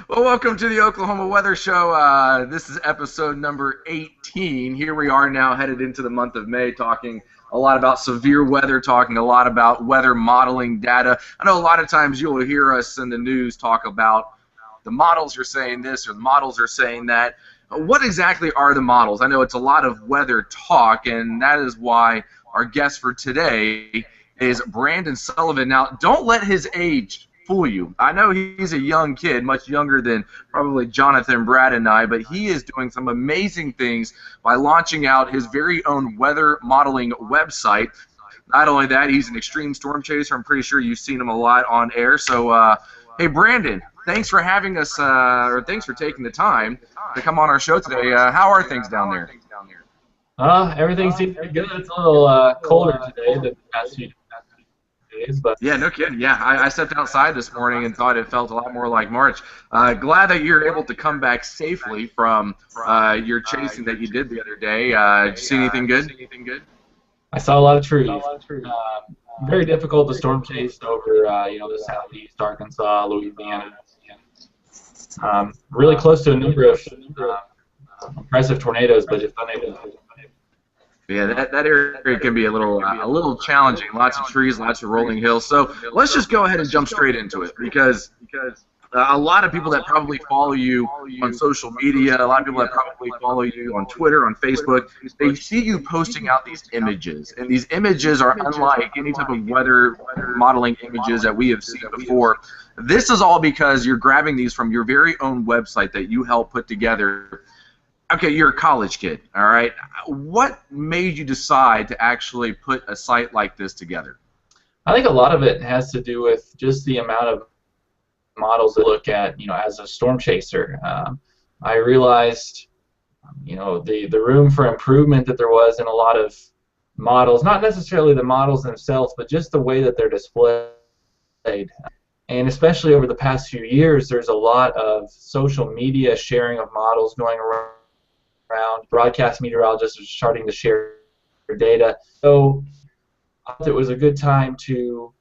Well, welcome to the Oklahoma Weather Show. This is episode number 18. Here we are now headed into the month of May, talking a lot about severe weather, talking a lot about weather modeling data. I know a lot of times you'll hear us in the news talk about the models are saying this or the models are saying that. What exactly are the models? I know it's a lot of weather talk, and that is why our guest for today is Brandon Sullivan. Now, don't let his age fool you. I know he's a young kid, much younger than probably Jonathan, Brad, and I, but he is doing some amazing things by launching out his very own weather modeling website. Not only that, he's an extreme storm chaser. I'm pretty sure you've seen him a lot on air. So, hey, Brandon, thanks for having us, or thanks for taking the time to come on our show today. How are things down there? Everything seems pretty good. It's a little colder today than the past few days, but Yeah, no kidding. Yeah, I stepped outside this morning and thought it felt a lot more like March. Glad that you're able to come back safely from your chasing that you did the other day. Did you see anything good? I saw a lot of trees. Very difficult to storm chase over, the southeast, Arkansas, Louisiana. Really close to a number of impressive tornadoes, but just unable to. Yeah, that area can be a little challenging. Lots of trees, lots of rolling hills. So let's just go ahead and jump straight into it because a lot of people that probably follow you on social media, a lot of people that probably follow you on Twitter, on Facebook, they see you posting out these images, and these images are unlike any type of weather modeling images that we have seen before. This is all because you're grabbing these from your very own website that you helped put together. Okay, you're a college kid, all right? What made you decide to actually put a site like this together? I think a lot of it has to do with just the amount of models to look at, as a storm chaser. I realized, the room for improvement that there was in a lot of models, not necessarily the models themselves, but just the way that they're displayed. And especially over the past few years, there's a lot of social media sharing of models going around. Broadcast meteorologists are starting to share data. So I thought it was a good time to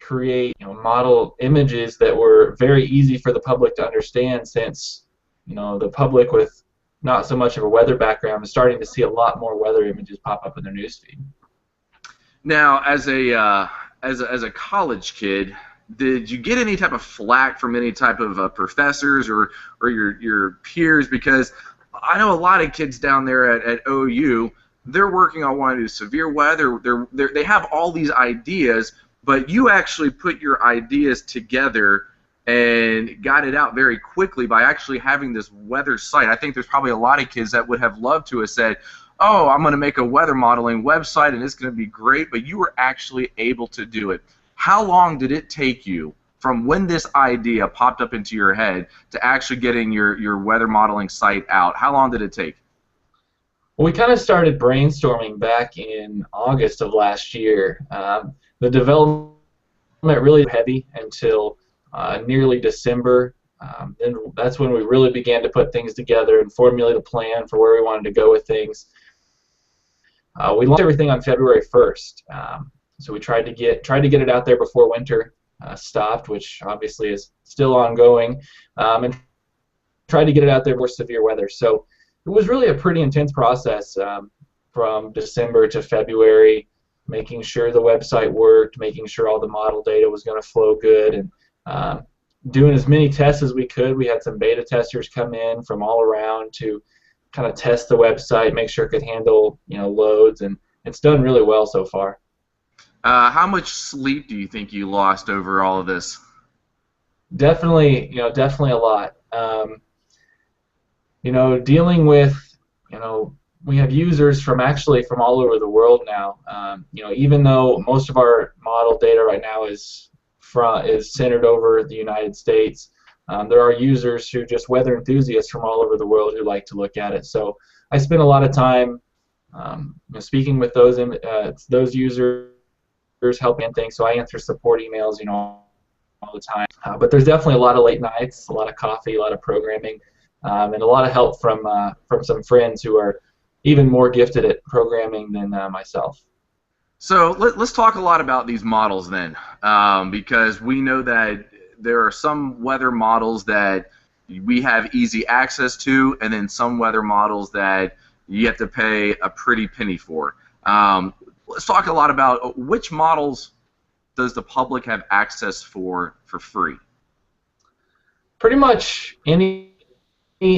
create model images that were very easy for the public to understand, since the public with not so much of a weather background is starting to see a lot more weather images pop up in their newsfeed. Now, as a college kid, did you get any type of flack from any type of professors or your peers? Because I know a lot of kids down there at OU, they're working on wanting to do severe weather. They have all these ideas, but you actually put your ideas together and got it out very quickly by actually having this weather site. I think there's probably a lot of kids that would have loved to have said, oh, I'm going to make a weather modeling website and it's going to be great, but you were actually able to do it. How long did it take you from when this idea popped up into your head to actually getting your weather modeling site out? How long did it take? Well, we kind of started brainstorming back in August of last year. The development really heavy until nearly December. Then that's when we really began to put things together and formulate a plan for where we wanted to go with things. We launched everything on February 1st. So we tried to get it out there before winter stopped, which obviously is still ongoing, and tried to get it out there before severe weather. So it was really a pretty intense process from December to February, making sure the website worked, making sure all the model data was going to flow good, and doing as many tests as we could. We had some beta testers come in from all around to kind of test the website, make sure it could handle loads, and it's done really well so far. How much sleep do you think you lost over all of this? Definitely a lot. Dealing with, we have users from all over the world now. Even though most of our model data right now is centered over the United States, there are users who just weather enthusiasts from all over the world who like to look at it. So I spend a lot of time speaking with those users, helping things. So I answer support emails, all the time. But there's definitely a lot of late nights, a lot of coffee, a lot of programming, and a lot of help from some friends who are even more gifted at programming than myself. So let's talk a lot about these models then, because we know that there are some weather models that we have easy access to, and then some weather models that you have to pay a pretty penny for. Let's talk a lot about which models does the public have access for free? Pretty much any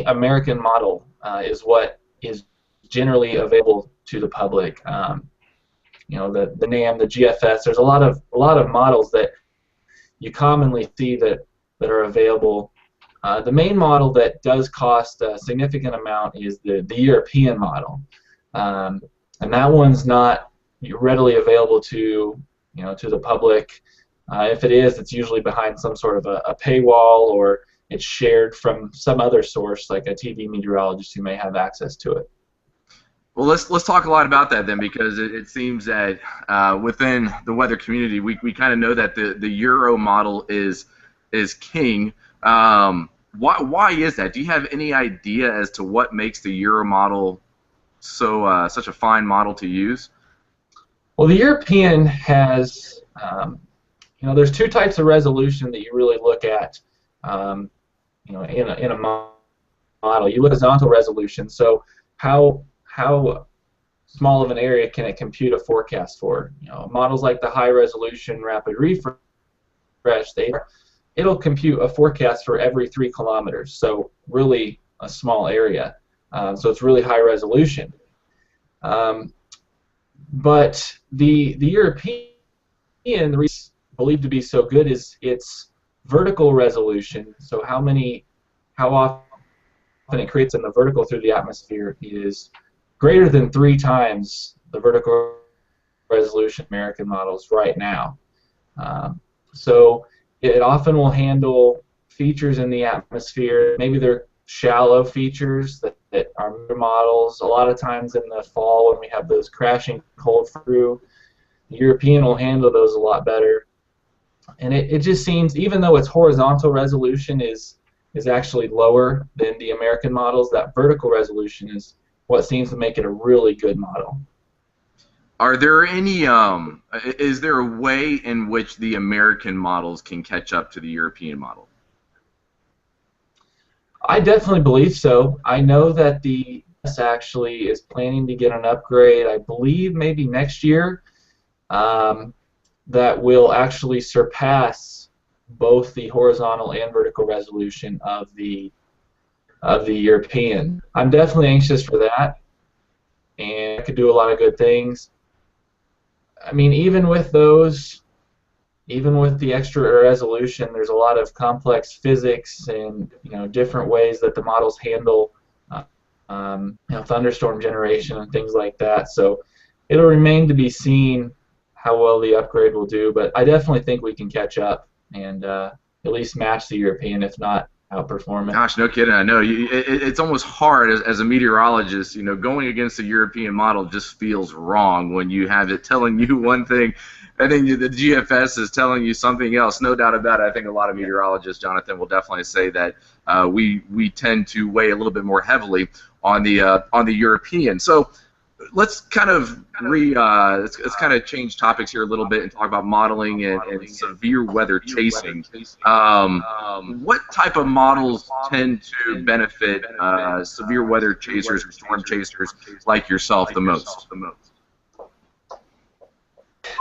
American model is what is generally available to the public. You know, the NAM, the GFS. There's a lot of models that you commonly see that are available. The main model that does cost a significant amount is the European model, and that one's not readily available to the public. If it is, it's usually behind some sort of a paywall, or it's shared from some other source, like a TV meteorologist who may have access to it. Well, let's talk a lot about that then, because it seems that within the weather community, we kind of know that the Euro model is king. Why is that? Do you have any idea as to what makes the Euro model such a fine model to use? Well, the European has, there's two types of resolution that you really look at, in a model. You look at horizontal resolution, so how small of an area can it compute a forecast for? Models like the high resolution rapid refresh, it'll compute a forecast for every 3 kilometers, so really a small area. So it's really high resolution. But the European, the reason believed to be so good is its vertical resolution. So how often it creates in the vertical through the atmosphere is greater than 3 times the vertical resolution American models right now. So it often will handle features in the atmosphere. Maybe they're shallow features that are models. A lot of times in the fall when we have those crashing cold through, the European will handle those a lot better. And it just seems, even though its horizontal resolution is actually lower than the American models, that vertical resolution is what seems to make it a really good model. Are there any, is there a way in which the American models can catch up to the European model? I definitely believe so. I know that the US actually is planning to get an upgrade, I believe maybe next year, that will actually surpass both the horizontal and vertical resolution of the European. I'm definitely anxious for that, and it could do a lot of good things. I mean, even with those, even with the extra resolution, there's a lot of complex physics and different ways that the models handle thunderstorm generation and things like that. So it'll remain to be seen how well the upgrade will do, but I definitely think we can catch up and at least match the European, if not outperform it. Gosh, no kidding. I know. It's almost hard as a meteorologist. Going against the European model just feels wrong when you have it telling you one thing, and then the GFS is telling you something else. No doubt about it. I think a lot of meteorologists, Jonathan, will definitely say that we tend to weigh a little bit more heavily on the European. So let's kind of let's kind of change topics here a little bit and talk about modeling and severe weather chasing. What type of models tend to benefit severe weather chasers or storm chasers like yourself the most?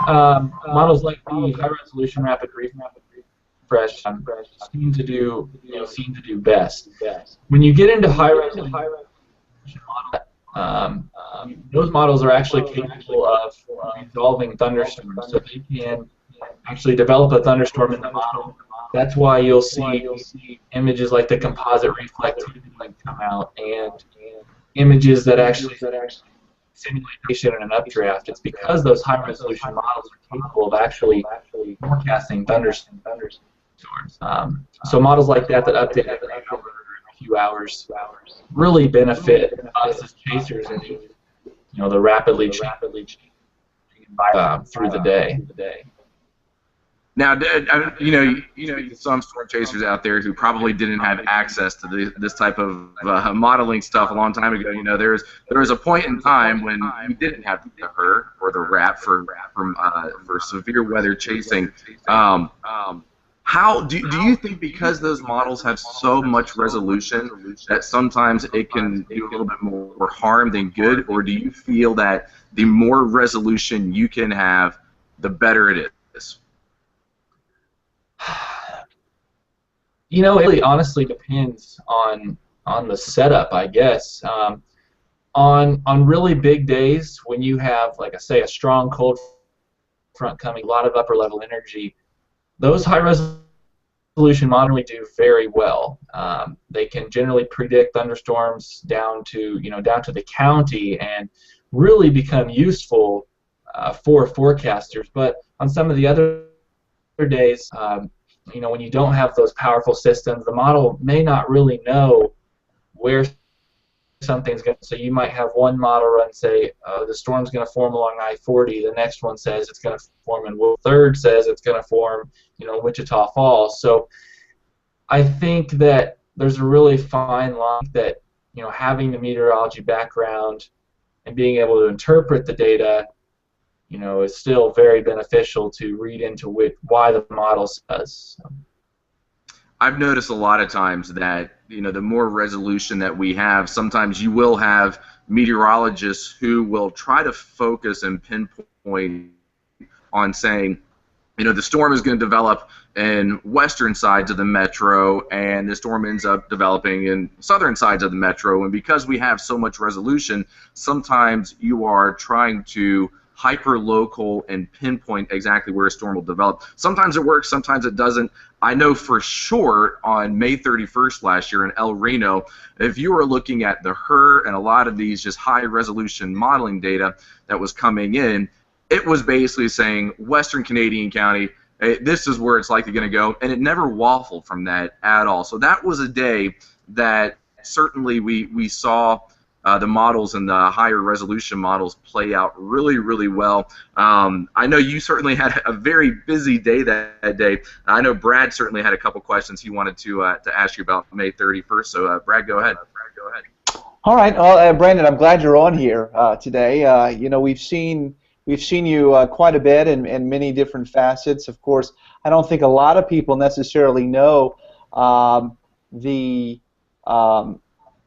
Models like the high resolution rapid refresh seem to do best. When you get into high resolution models, those models are actually capable of resolving thunderstorms, so they can actually develop a thunderstorm in the model. That's why you'll see images like the composite reflectivity come out, and images that actually simulation and an updraft. It's because those high resolution models are capable of actually forecasting thunderstorms. So models like that update every hour or a few hours really benefit us as chasers and the rapidly changing environment through the day. Now, some storm chasers out there who probably didn't have access to this type of modeling stuff a long time ago. There was a point in time when we didn't have the HER or the RAP for severe weather chasing. Do you think because those models have so much resolution that sometimes it can do a little bit more harm than good, or do you feel that the more resolution you can have, the better it is? It really honestly depends on the setup, I guess. On really big days when you have, like I say, a strong cold front coming, a lot of upper level energy, those high resolution models do very well. They can generally predict thunderstorms down to the county and really become useful for forecasters. But on some of the other days, when you don't have those powerful systems, the model may not really know where something's going to. So you might have one model run say the storm's going to form along I-40. The next one says it's going to form in Will. Third says it's going to form, Wichita Falls. So I think that there's a really fine line that having the meteorology background and being able to interpret the data, is still very beneficial to read into why the model says. So. I've noticed a lot of times that the more resolution that we have, sometimes you will have meteorologists who will try to focus and pinpoint on saying, the storm is going to develop in western sides of the metro, and the storm ends up developing in southern sides of the metro. And because we have so much resolution, sometimes you are trying to hyper-local and pinpoint exactly where a storm will develop. Sometimes it works, sometimes it doesn't. I know for sure on May 31st last year in Reno, if you were looking at the HER and a lot of these just high-resolution modeling data that was coming in, it was basically saying Western Canadian County, hey, this is where it's likely going to go, and it never waffled from that at all. So that was a day that certainly we saw the models and the higher resolution models play out really, really well. I know you certainly had a very busy day that day. I know Brad certainly had a couple questions he wanted to ask you about May 31st. So Brad, go ahead. All right, well, Brandon, I'm glad you're on here today. We've seen you quite a bit in many different facets. Of course, I don't think a lot of people necessarily know the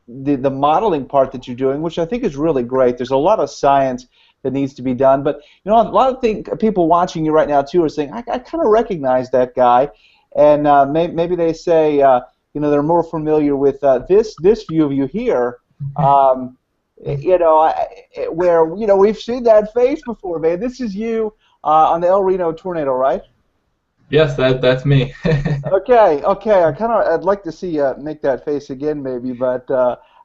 modeling part that you're doing, which I think is really great. There's a lot of science that needs to be done, but a lot of people watching you right now too are saying, I kind of recognize that guy, and maybe they say, they're more familiar with this view of you here. Where we've seen that face before, man. This is you on the El Reno tornado, right? Yes, that's me. Okay. I'd like to see you make that face again, maybe, but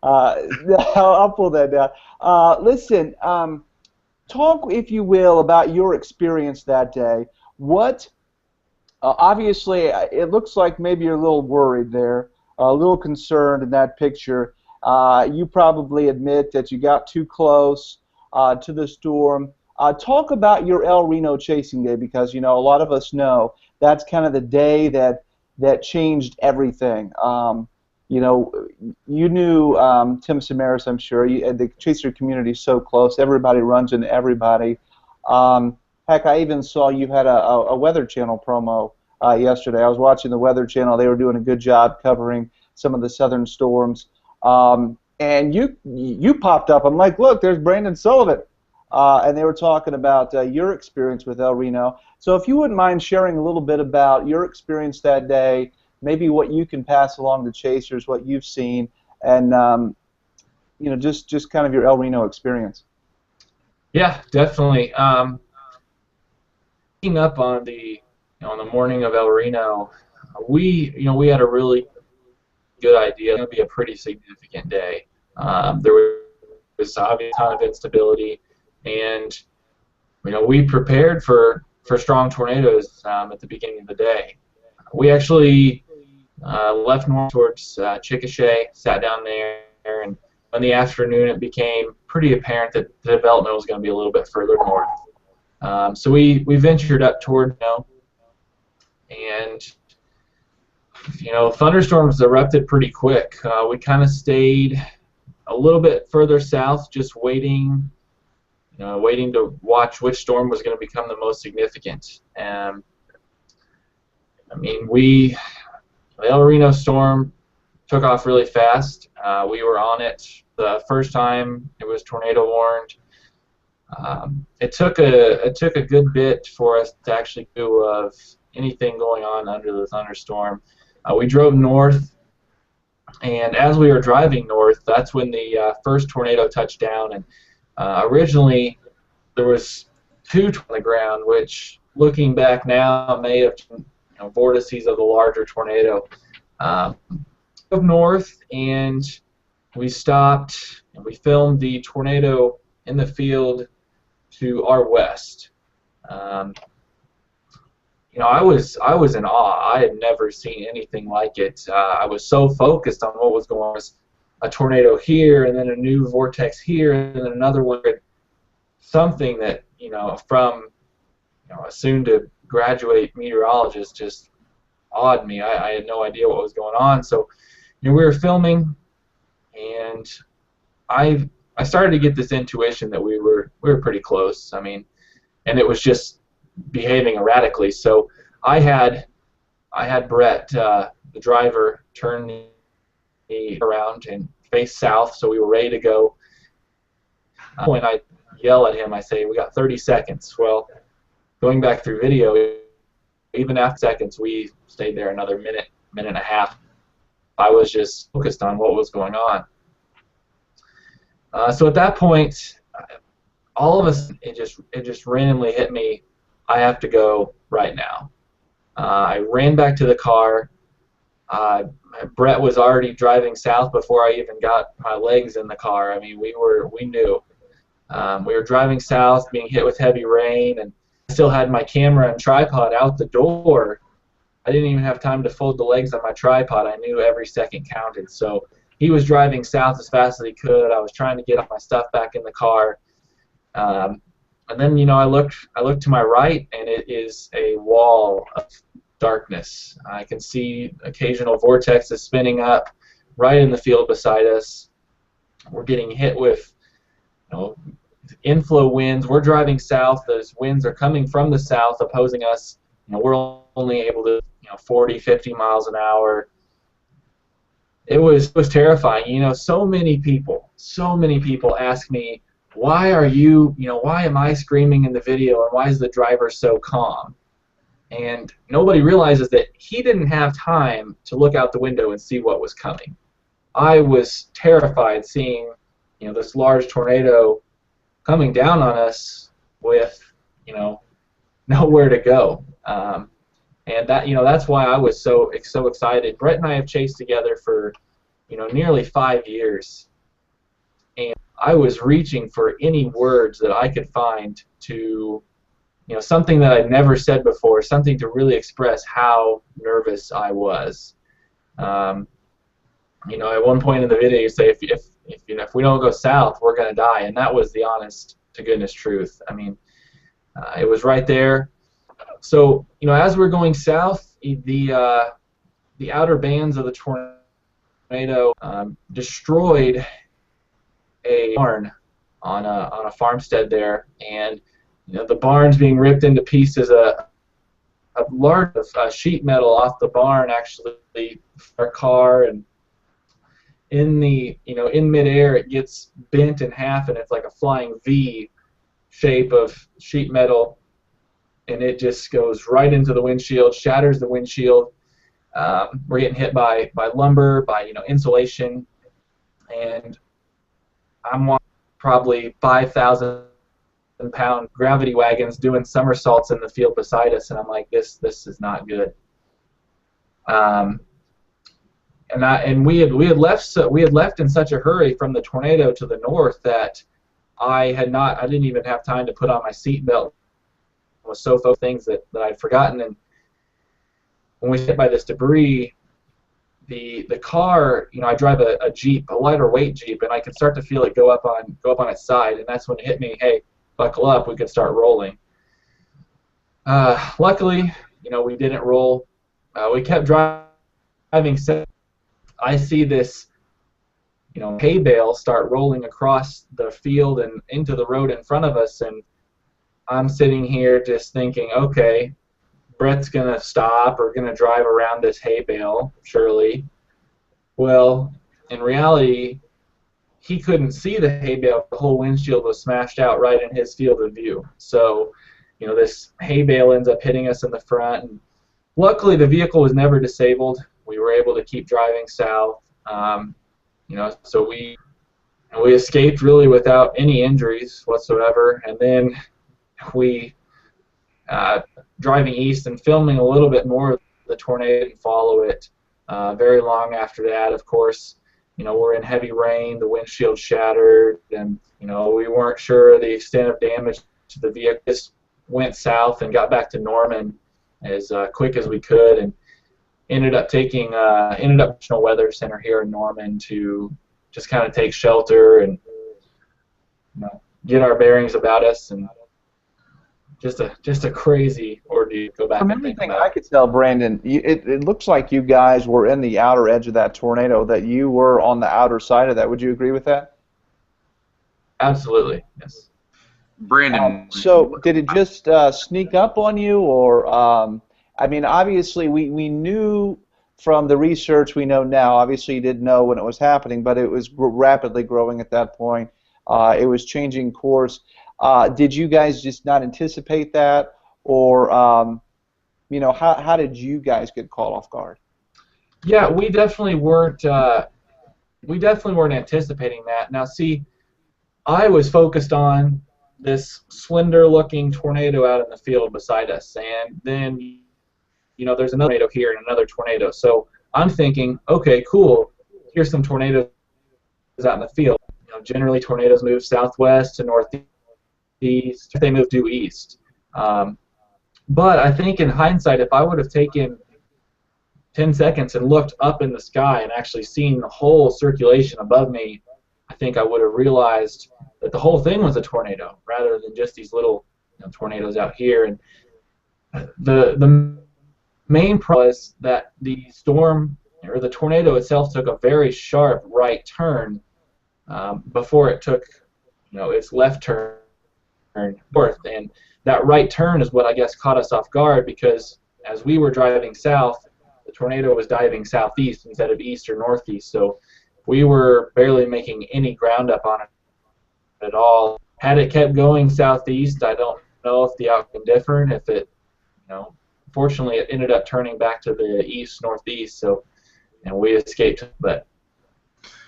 I'll pull that down. Listen, talk, if you will, about your experience that day. What? Obviously, it looks like maybe you're a little worried there, a little concerned in that picture. You probably admit that you got too close to the storm. Talk about your El Reno chasing day, because a lot of us know that's kind of the day that changed everything. You knew Tim Samaras, I'm sure. The chaser community is so close. Everybody runs into everybody. Heck, I even saw you had a Weather Channel promo yesterday. I was watching the Weather Channel. They were doing a good job covering some of the southern storms. And you popped up. I'm like, look, there's Brandon Sullivan. And they were talking about your experience with El Reno. So if you wouldn't mind sharing a little bit about your experience that day, maybe what you can pass along to chasers, what you've seen, and just kind of your El Reno experience. Yeah, definitely. Waking up on the morning of El Reno, we had a really good idea. It was going to be a pretty significant day. There was obviously a ton of instability, and we prepared for strong tornadoes at the beginning of the day. We actually left north towards Chickasha, sat down there, and in the afternoon it became pretty apparent that the development was going to be a little bit further north. So we ventured up toward Reno, and thunderstorms erupted pretty quick. We kind of stayed a little bit further south, just waiting to watch which storm was going to become the most significant. I mean, the El Reno storm took off really fast. We were on it the first time it was tornado warned. It took a good bit for us to actually do of anything going on under the thunderstorm. We drove north, and as we were driving north, that's when the first tornado touched down. And originally there was two on the ground, which looking back now may have been, vortices of the larger tornado. Drove north, and we stopped and we filmed the tornado in the field to our west. I was in awe. I had never seen anything like it. I was so focused on what was going on. A tornado here, and then a new vortex here, and then another one. Something that from a soon to graduate meteorologist just awed me. I had no idea what was going on. So we were filming, and I started to get this intuition that we were pretty close. I mean, and it was just behaving erratically. So I had Brett, the driver, turn me around and face south, so we were ready to go. When I yell at him, I say, "We got 30 seconds." Well, going back through video, even after seconds, we stayed there another minute and a half. I was just focused on what was going on. So at that point, all of us, it just randomly hit me. I have to go right now. I ran back to the car. Brett was already driving south before I even got my legs in the car. I mean, we knew. We were driving south, being hit with heavy rain, and I still had my camera and tripod out the door. I didn't even have time to fold the legs on my tripod. I knew every second counted. So he was driving south as fast as he could. I was trying to get all my stuff back in the car. And then, I looked to my right, and it is a wall of darkness. I can see occasional vortexes spinning up right in the field beside us. We're getting hit with, inflow winds. We're driving south. Those winds are coming from the south, opposing us. We're only able to, 40, 50 miles an hour. It was terrifying. So many people ask me, why am I screaming in the video, and why is the driver so calm? And nobody realizes that he didn't have time to look out the window and see what was coming. I was terrified seeing, this large tornado coming down on us with, nowhere to go. And that's why I was so excited. Brett and I have chased together for, nearly 5 years. And I was reaching for any words that I could find to, something that I'd never said before, something to really express how nervous I was. At one point in the video, you say, if we don't go south, we're going to die, and that was the honest to goodness truth. I mean, it was right there. So, as we're going south, the outer bands of the tornado destroyed a barn on a farmstead there, and the barn's being ripped into pieces. A large sheet metal off the barn actually our car, and in midair it gets bent in half, and it's like a flying V shape of sheet metal, and it just goes right into the windshield, shatters the windshield. We're getting hit by lumber, by insulation, and I'm watching probably 5,000-pound gravity wagons doing somersaults in the field beside us, and I'm like, this is not good. And we had left in such a hurry from the tornado to the north that I didn't even have time to put on my seatbelt. I was so focused on things that I'd forgotten. And when we hit by this debris, the car, I drive a Jeep, a lighter weight Jeep, and I could start to feel it go up on its side, and that's when it hit me. Hey, buckle up, we could start rolling. Luckily, we didn't roll. We kept driving. I see this, hay bale start rolling across the field and into the road in front of us, and I'm sitting here just thinking, okay, Brett's going to stop or going to drive around this hay bale, surely. Well, in reality, he couldn't see the hay bale. The whole windshield was smashed out right in his field of view. So, this hay bale ends up hitting us in the front. And luckily, the vehicle was never disabled. We were able to keep driving south. So we escaped really without any injuries whatsoever. And then we driving east and filming a little bit more of the tornado and follow it very long after that. Of course, we're in heavy rain, the windshield shattered, and we weren't sure of the extent of damage to the vehicle. Just went south and got back to Norman as quick as we could, and ended up National Weather Center here in Norman to just kind of take shelter and get our bearings about us, and just a crazy ordeal. Go back. From everything I could tell, Brandon, it looks like you guys were in the outer edge of that tornado, that you were on the outer side of that. Would you agree with that? Absolutely, yes. Brandon. So did it just sneak up on you, or obviously we knew from the research we know now. Obviously, you didn't know when it was happening, but it was rapidly growing at that point. It was changing course. Did you guys just not anticipate that, or how did you guys get caught off guard? Yeah, we definitely weren't. We definitely weren't anticipating that. Now, see, I was focused on this slender-looking tornado out in the field beside us, and then there's another tornado here and another tornado. So I'm thinking, okay, cool. Here's some tornadoes out in the field. Generally tornadoes move southwest to northeast. They move due east. But I think in hindsight, if I would have taken 10 seconds and looked up in the sky and actually seen the whole circulation above me, I think I would have realized that the whole thing was a tornado rather than just these little tornadoes out here. And the main problem was that the storm, or the tornado itself, took a very sharp right turn before it took its left turn north, and that right turn is what I guess caught us off guard, because as we were driving south, the tornado was diving southeast instead of east or northeast, so we were barely making any ground up on it at all. Had it kept going southeast, I don't know if the outcome different. If it, fortunately, it ended up turning back to the east northeast, so and we escaped. But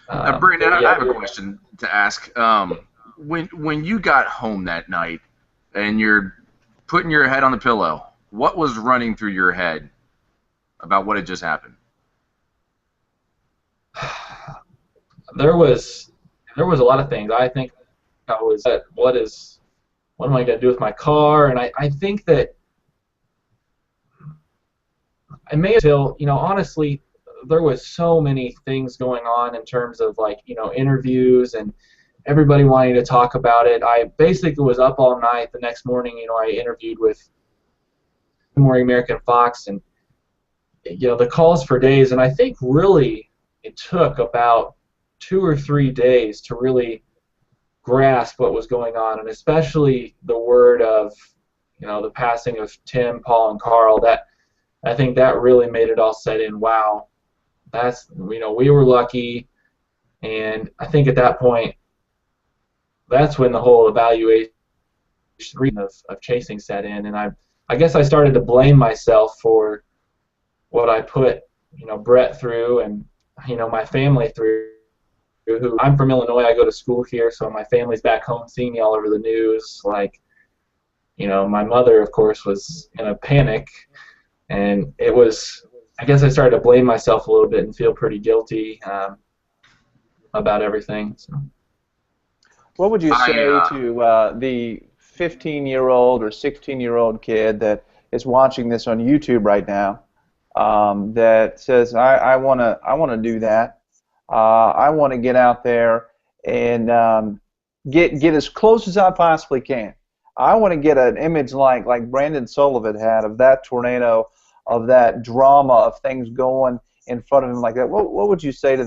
Brandon, yeah, I have a question to ask. When you got home that night and you're putting your head on the pillow, what was running through your head about what had just happened? There was a lot of things. I think I was, what am I going to do with my car? And I think that I may still, honestly, there was so many things going on in terms of interviews and everybody wanting to talk about it. I basically was up all night. The next morning, I interviewed with Good Morning American Fox, and the calls for days. And I think really it took about 2 or 3 days to really grasp what was going on, and especially the word of the passing of Tim, Paul, and Carl. That I think that really made it all set in. Wow, that's we were lucky, and I think at that point, that's when the whole evaluation of chasing set in, and I guess I started to blame myself for what I put Brett through, and my family through. Who I'm from Illinois, I go to school here, so my family's back home seeing me all over the news. My mother, of course, was in a panic, and it was, I guess I started to blame myself a little bit and feel pretty guilty about everything. So. What would you say to the 15-year-old or 16-year-old kid that is watching this on YouTube right now that says, I want to do that. I want to get out there and get as close as I possibly can. I want to get an image like Brandon Sullivan had of that tornado, of that drama of things going in front of him like that. What would you say to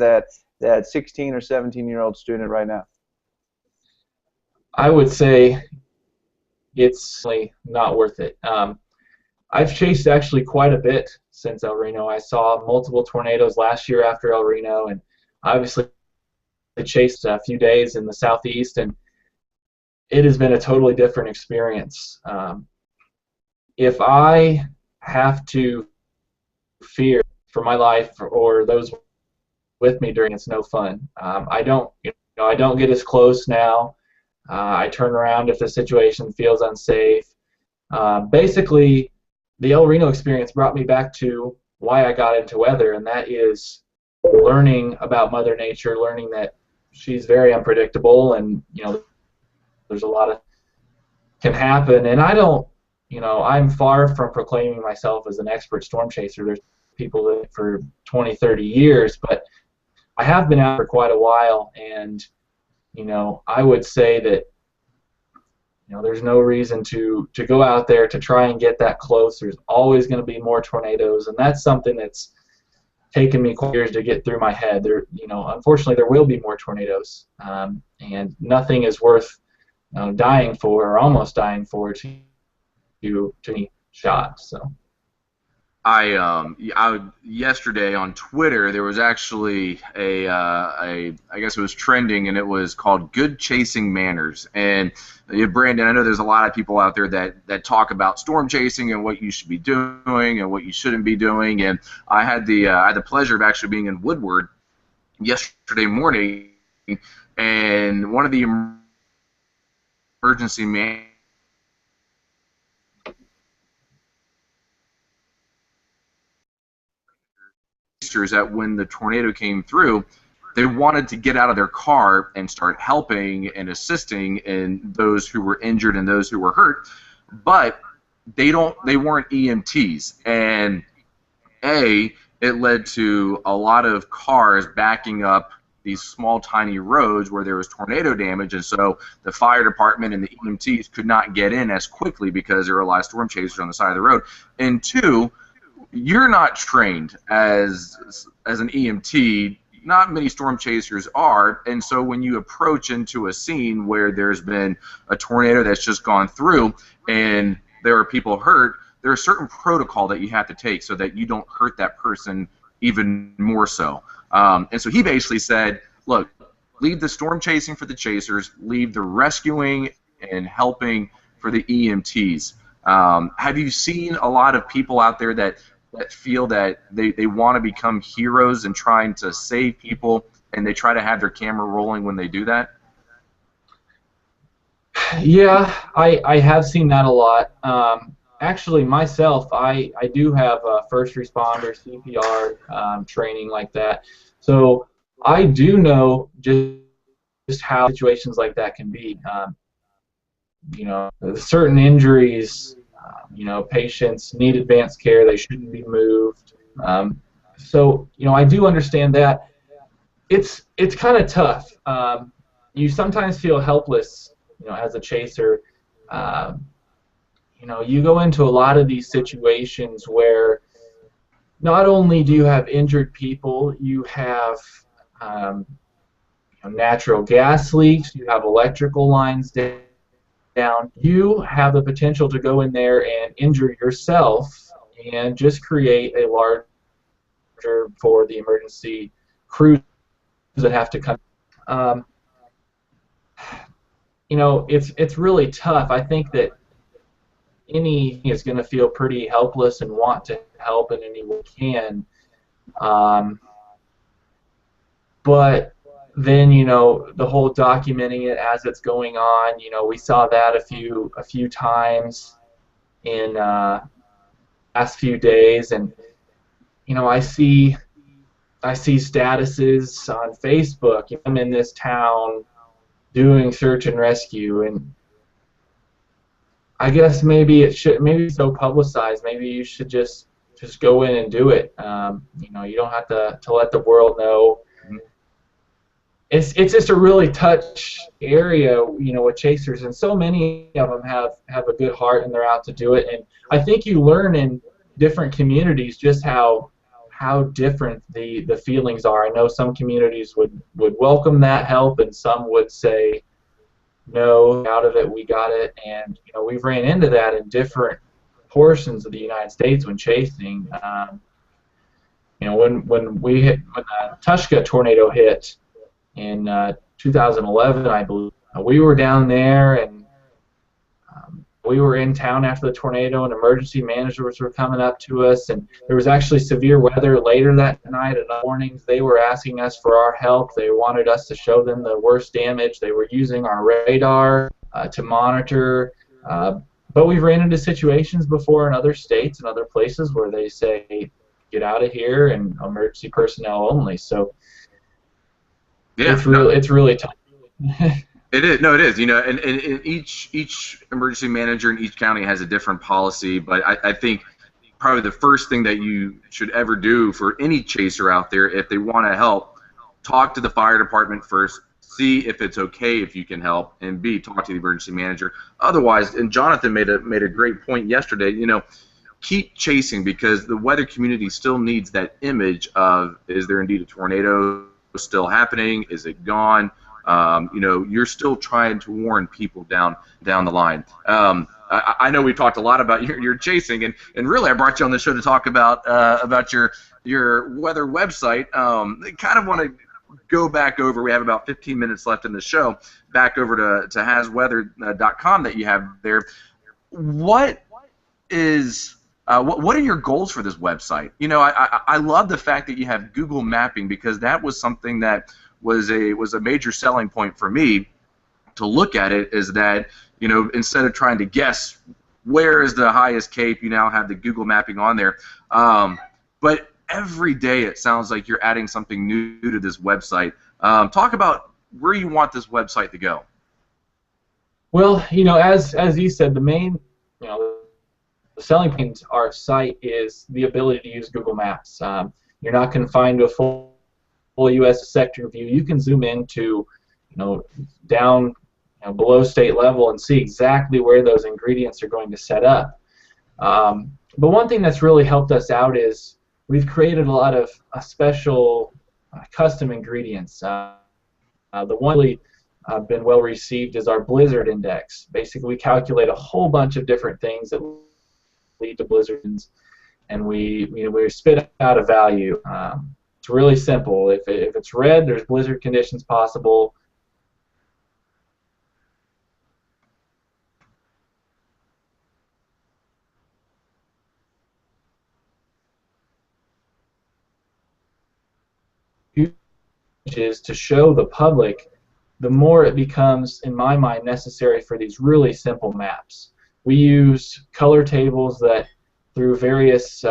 that 16 or 17-year-old student right now? I would say it's not worth it. I've chased actually quite a bit since El Reno. I saw multiple tornadoes last year after El Reno, and obviously I chased a few days in the southeast, and it has been a totally different experience. If I have to fear for my life or those with me during, it's no fun. I don't, I don't get as close now. I turn around if the situation feels unsafe. Basically, the El Reno experience brought me back to why I got into weather, and that is learning about Mother Nature, learning that she's very unpredictable, and there's a lot of can happen. And I don't, I'm far from proclaiming myself as an expert storm chaser. There's people that for 20, 30 years, but I have been out for quite a while, and I would say that there's no reason to go out there to try and get that close. There's always going to be more tornadoes, and that's something that's taken me quite years to get through my head. Unfortunately, there will be more tornadoes, and nothing is worth dying for or almost dying for to be shot. So. Yesterday on Twitter there was actually I guess it was trending, and it was called "Good Chasing Manners." And Brandon, I know there's a lot of people out there that talk about storm chasing and what you should be doing and what you shouldn't be doing. And I had the pleasure of actually being in Woodward yesterday morning, and one of the emergency man that when the tornado came through, they wanted to get out of their car and start helping and assisting in those who were injured and those who were hurt, but they weren't EMTs, and it led to a lot of cars backing up these small tiny roads where there was tornado damage, and so the fire department and the EMTs could not get in as quickly because there were a lot of storm chasers on the side of the road. And two, you're not trained as an EMT. Not many storm chasers are, and so when you approach into a scene where there's been a tornado that's just gone through and there are people hurt, there's a certain protocol that you have to take so that you don't hurt that person even more so. And so he basically said, look, leave the storm chasing for the chasers, leave the rescuing and helping for the EMTs. Have you seen a lot of people out there that feel that they want to become heroes and trying to save people, and they try to have their camera rolling when they do that? Yeah, I have seen that a lot. Actually, myself, I do have first responder CPR training like that, so I do know just how situations like that can be. Certain injuries, patients need advanced care. They shouldn't be moved. So I do understand that. It's kind of tough. You sometimes feel helpless, as a chaser. You go into a lot of these situations where not only do you have injured people, you have natural gas leaks, you have electrical lines down. You have the potential to go in there and injure yourself and just create a larger for the emergency crews that have to come. It's really tough. I think that any is going to feel pretty helpless and want to help in any way can. But then the whole documenting it as it's going on. We saw that a few times in last few days, and I see statuses on Facebook. I'm in this town doing search and rescue, and I guess maybe it's so publicized. Maybe you should just go in and do it. You don't have to let the world know. It's just a really touch area, with chasers, and so many of them have a good heart and they're out to do it. And I think you learn in different communities just how different the feelings are. I know some communities would welcome that help, and some would say, no, out of it, we got it. And we've ran into that in different portions of the United States when chasing. When the Tushka tornado hit in 2011, I believe, we were down there, and we were in town after the tornado, and emergency managers were coming up to us, and there was actually severe weather later that night and mornings. They were asking us for our help. They wanted us to show them the worst damage. They were using our radar to monitor. But we've ran into situations before in other states and other places where they say, get out of here, and emergency personnel only. So yeah, it's really tough. It is. No, it is. And each emergency manager in each county has a different policy, but I think probably the first thing that you should ever do for any chaser out there, if they want to help, talk to the fire department first, see if it's okay if you can help, and B, talk to the emergency manager. Otherwise, and Jonathan made a great point yesterday, keep chasing, because the weather community still needs that image of, is there indeed a tornado still happening? Is it gone? You're still trying to warn people down the line. I know we've talked a lot about your chasing, and really I brought you on the show to talk about your weather website. I kind of want to go back over. We have about 15 minutes left in the show. Back over to hasweather.com that you have there. What are your goals for this website? I love the fact that you have Google mapping, because that was something that was a major selling point for me to look at it, is that instead of trying to guess where is the highest cape, you now have the Google mapping on there. But every day it sounds like you're adding something new to this website. Talk about where you want this website to go. Well, as you said, the main the selling point of our site is the ability to use Google Maps. You're not confined to a full U.S. sector view. You can zoom into, down below state level and see exactly where those ingredients are going to set up. But one thing that's really helped us out is we've created a lot of special custom ingredients. The one really been well received is our blizzard index. Basically, we calculate a whole bunch of different things that lead to blizzards, and we spit out a value. It's really simple. If it's red, there's blizzard conditions possible. Is to show the public, the more it becomes, in my mind, necessary for these really simple maps. We use color tables that, through various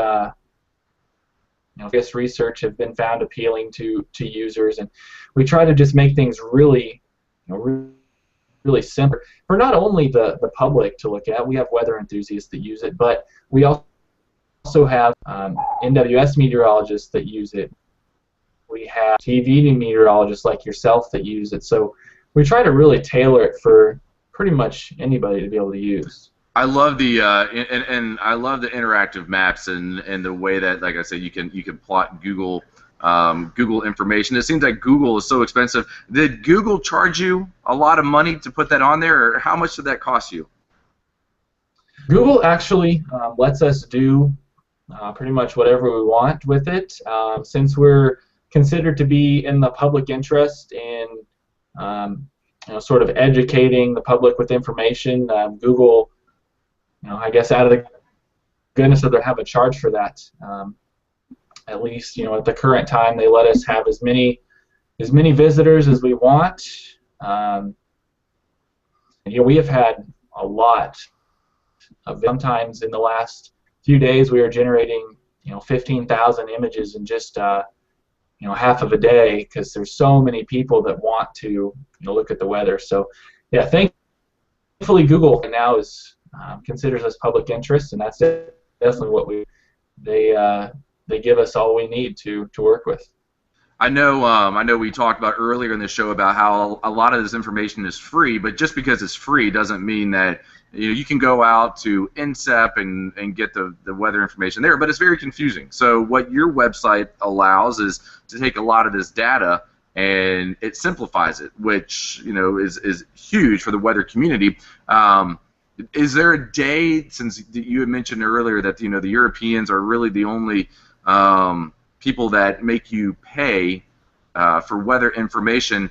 research, have been found appealing to users, and we try to just make things really, really simple for not only the public to look at. We have weather enthusiasts that use it, but we also have NWS meteorologists that use it. We have TV meteorologists like yourself that use it. So we try to really tailor it for pretty much anybody to be able to use. I love the and I love the interactive maps and the way that, like I said, you can plot Google information. It seems like Google is so expensive. Did Google charge you a lot of money to put that on there, or how much did that cost you? Google actually lets us do pretty much whatever we want with it, since we're considered to be in the public interest in sort of educating the public with information. Google, I guess out of the goodness of their have a charge for that. At least, at the current time, they let us have as many visitors as we want. We have had a lot of, sometimes in the last few days we are generating 15,000 images in just half of a day, because there's so many people that want to look at the weather. So yeah, thankfully Google now considers us public interest, and that's definitely what they give us all we need to work with. I know we talked about earlier in the show about how a lot of this information is free, but just because it's free doesn't mean that you can go out to INSEP and get the weather information there, but it's very confusing. So what your website allows is to take a lot of this data and it simplifies it, which is huge for the weather community. Is there a day, since you had mentioned earlier that the Europeans are really the only people that make you pay for weather information?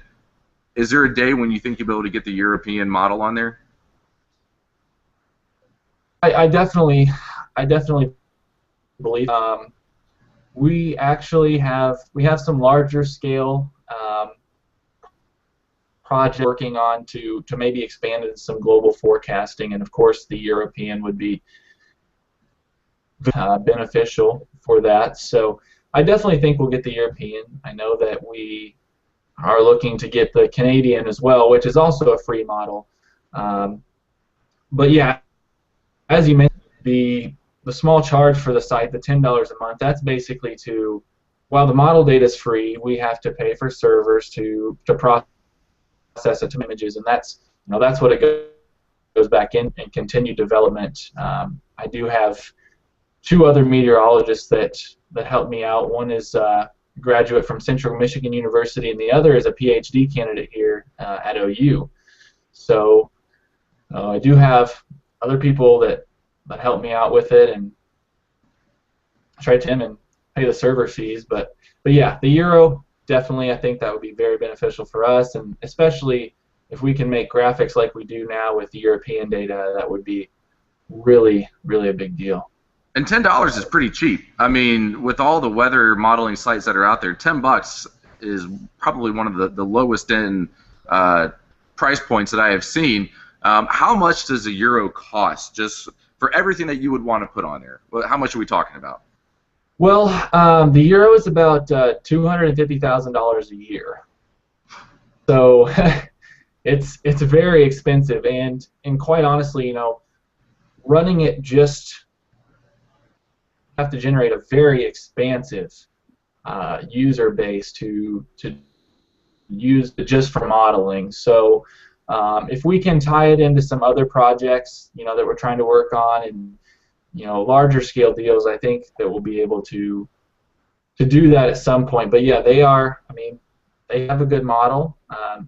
Is there a day when you think you'll be able to get the European model on there? I definitely believe. We actually have some larger scale projects working on to maybe expand into some global forecasting, and of course the European would be beneficial for that. So I definitely think we'll get the European. I know that we are looking to get the Canadian as well, which is also a free model. But yeah, as you mentioned, the small charge for the site, the $10 a month, that's basically while the model data is free, we have to pay for servers to process it to images, and that's what it goes back in and continued development. I do have 2 other meteorologists that help me out. One is a graduate from Central Michigan University, and the other is a PhD candidate here at OU. So I do have other people that help me out with it, and try to and pay the server fees. But yeah, the Euro, definitely, I think that would be very beneficial for us, and especially if we can make graphics like we do now with the European data, that would be really, really a big deal. And $10 is pretty cheap. I mean, with all the weather modeling sites that are out there, $10 is probably one of the lowest end price points that I have seen. How much does a Euro cost, just for everything that you would want to put on there? How much are we talking about? Well, the Euro is about $250,000 a year. So it's very expensive, and quite honestly, running it just have to generate a very expansive user base to use just for modeling. So if we can tie it into some other projects, that we're trying to work on, and larger scale deals, I think that we'll be able to do that at some point. But yeah, they have a good model.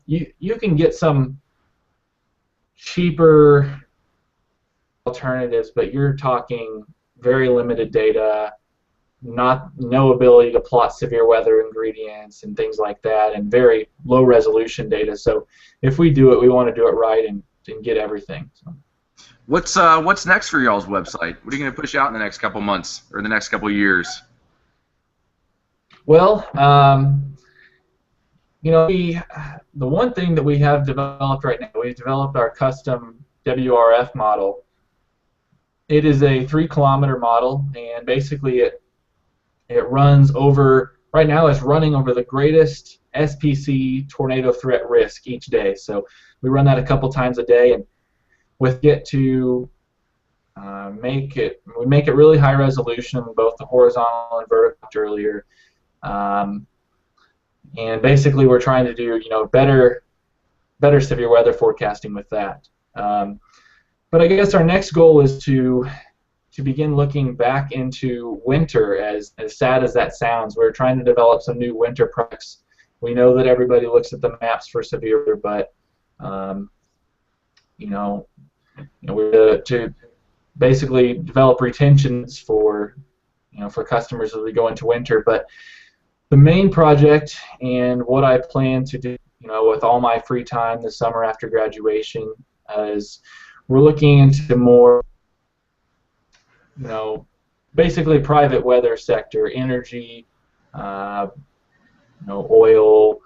You can get some cheaper alternatives, but you're talking very limited data, no ability to plot severe weather ingredients and things like that, and very low resolution data. So if we do it, we want to do it right and get everything. So. What's next for y'all's website? What are you going to push out in the next couple months or the next couple years? Well, the one thing that we have developed right now, we've developed our custom WRF model. It is a 3-kilometer model, and basically it runs over, right now it's running over the greatest SPC tornado threat risk each day. So we run that a couple times a day, and with it to we make it really high resolution, both the horizontal and vertical earlier. And basically we're trying to do better severe weather forecasting with that. But I guess our next goal is to begin looking back into winter. As sad as that sounds, we're trying to develop some new winter products. We know that everybody looks at the maps for severe weather, but we're to basically develop retentions for customers as we go into winter. But the main project, and what I plan to do with all my free time this summer after graduation, is we're looking into more basically private weather sector, energy, oil,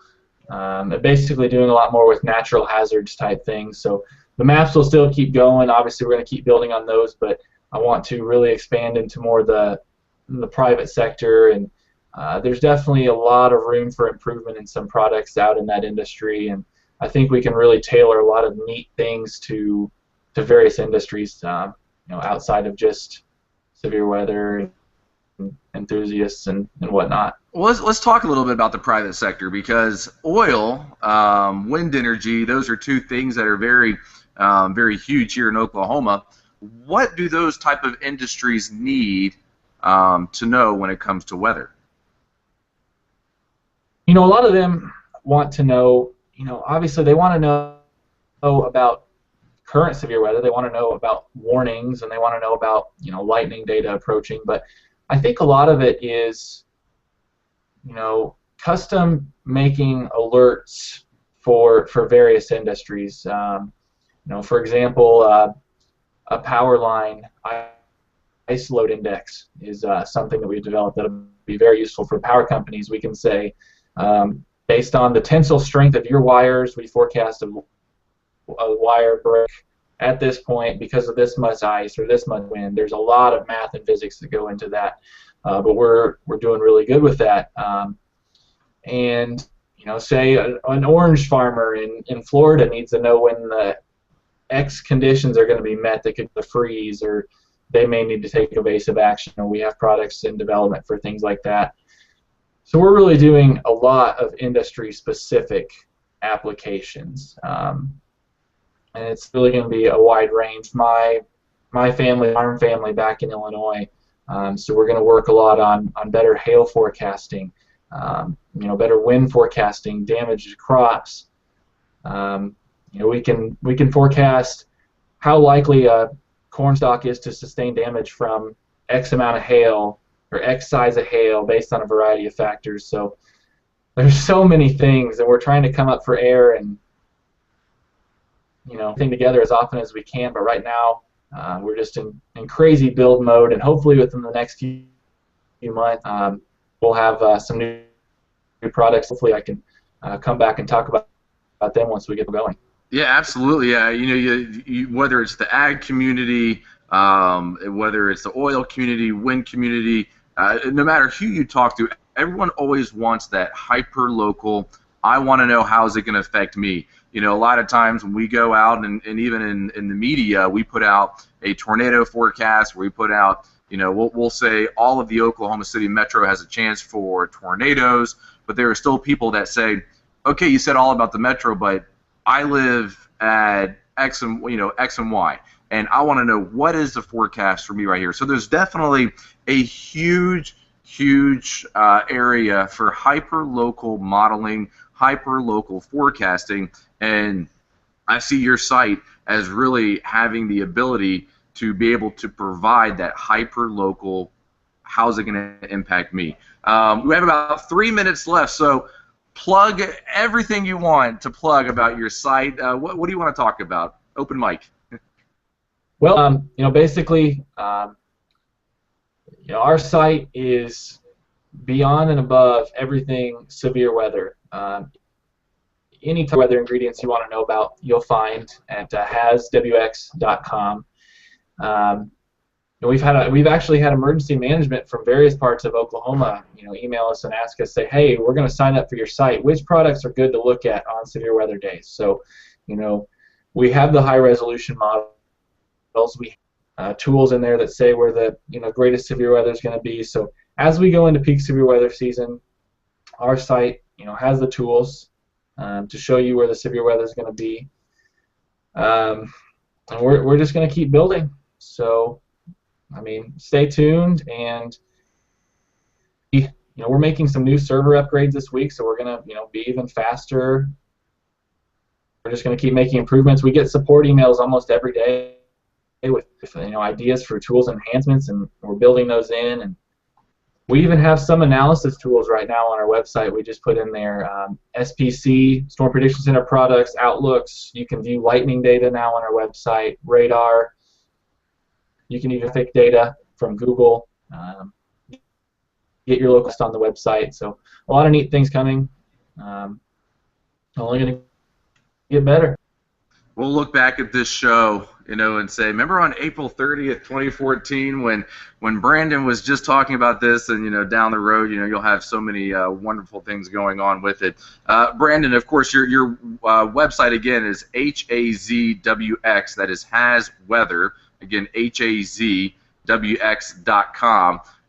basically doing a lot more with natural hazards type things. So the maps will still keep going. Obviously, we're going to keep building on those, but I want to really expand into more the private sector, and there's definitely a lot of room for improvement in some products out in that industry, and I think we can really tailor a lot of neat things to various industries, outside of just severe weather enthusiasts and whatnot. Well, let's talk a little bit about the private sector, because oil, wind energy, those are 2 things that are very, very huge here in Oklahoma. What do those type of industries need to know when it comes to weather? A lot of them want to know, obviously they want to know about current severe weather. They want to know about warnings, and they want to know about, lightning data approaching. But I think a lot of it is, custom making alerts for various industries. For example, a power line ice load index is something that we've developed that'll be very useful for power companies. We can say, based on the tensile strength of your wires, we forecast a wire break at this point because of this much ice or this much wind. There's a lot of math and physics that go into that, but we're doing really good with that. And say an orange farmer in Florida needs to know when the X conditions are going to be met. They could freeze, or they may need to take evasive action. We have products in development for things like that. So we're really doing a lot of industry-specific applications, and it's really going to be a wide range. My family, farm family back in Illinois, so we're going to work a lot on better hail forecasting, better wind forecasting, damage to crops. We can forecast how likely a corn stalk is to sustain damage from X amount of hail or X size of hail based on a variety of factors. So there's so many things, and we're trying to come up for air and thing together as often as we can. But right now we're just in crazy build mode, and hopefully within the next few months we'll have some new products. Hopefully I can come back and talk about them once we get going. Yeah, absolutely. Yeah, you whether it's the ag community, whether it's the oil community, wind community, no matter who you talk to, everyone always wants that hyper local. I want to know how is it going to affect me. A lot of times when we go out and even in the media, we put out a tornado forecast where we put out, we'll say all of the Oklahoma City metro has a chance for tornadoes, but there are still people that say, okay, you said all about the metro, but I live at X and Y, and I want to know what is the forecast for me right here. So there's definitely a huge area for hyper-local modeling, hyper-local forecasting, and I see your site as really having the ability to be able to provide that hyper-local, how's it going to impact me. We have about 3 minutes left, so plug everything you want to plug about your site. What do you want to talk about? Open mic. Well, basically, our site is beyond and above everything severe weather. Any type of weather ingredients you want to know about, you'll find at haswx.com. We've actually had emergency management from various parts of Oklahoma, email us and ask us, say, hey, we're going to sign up for your site. Which products are good to look at on severe weather days? So, we have the high resolution models. We have tools in there that say where the greatest severe weather is going to be. So as we go into peak severe weather season, our site has the tools to show you where the severe weather is going to be, and we're just going to keep building. So stay tuned, and we're making some new server upgrades this week, so we're going to be even faster. We're just going to keep making improvements. We get support emails almost every day with ideas for tools and enhancements, and we're building those in. And we even have some analysis tools right now on our website. We just put in there SPC, Storm Prediction Center products, outlooks. You can view lightning data now on our website, radar. You can even pick data from Google. Get your local on the website. So a lot of neat things coming. Only going to get better. We'll look back at this show, and say, remember on April 30th, 2014, when Brandon was just talking about this, and down the road, you'll have so many wonderful things going on with it. Brandon, of course, your website again is HAZWX. That is Has Weather. Again, HAZWX.com.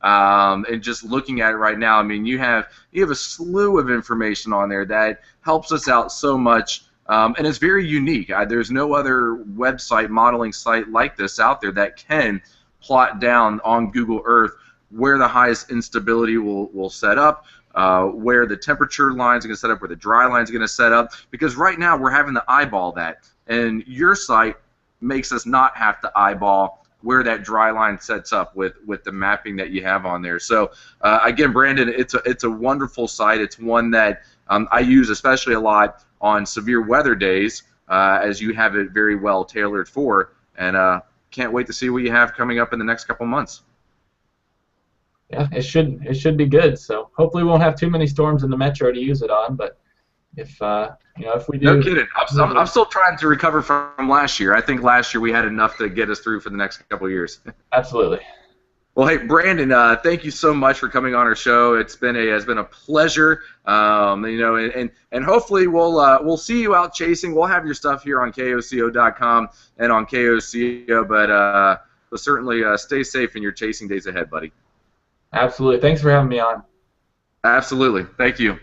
And just looking at it right now, you have a slew of information on there that helps us out so much. And it's very unique. There's no other website, modeling site like this out there that can plot down on Google Earth where the highest instability will set up, where the temperature lines are going to set up, where the dry lines are going to set up, because right now we're having to eyeball that. And your site makes us not have to eyeball where that dry line sets up with the mapping that you have on there. So again, Brandon, it's a wonderful site. It's one that I use especially a lot on severe weather days, as you have it very well tailored for, and can't wait to see what you have coming up in the next couple months. Yeah, it should be good. So hopefully we won't have too many storms in the metro to use it on. But if if we do, no kidding. I'm still trying to recover from last year. I think last year we had enough to get us through for the next couple of years. Absolutely. Well, hey, Brandon, thank you so much for coming on our show. It's been a pleasure. And hopefully we'll see you out chasing. We'll have your stuff here on KOCO.com and on KOCO, but certainly stay safe in your chasing days ahead, buddy. Absolutely. Thanks for having me on. Absolutely. Thank you.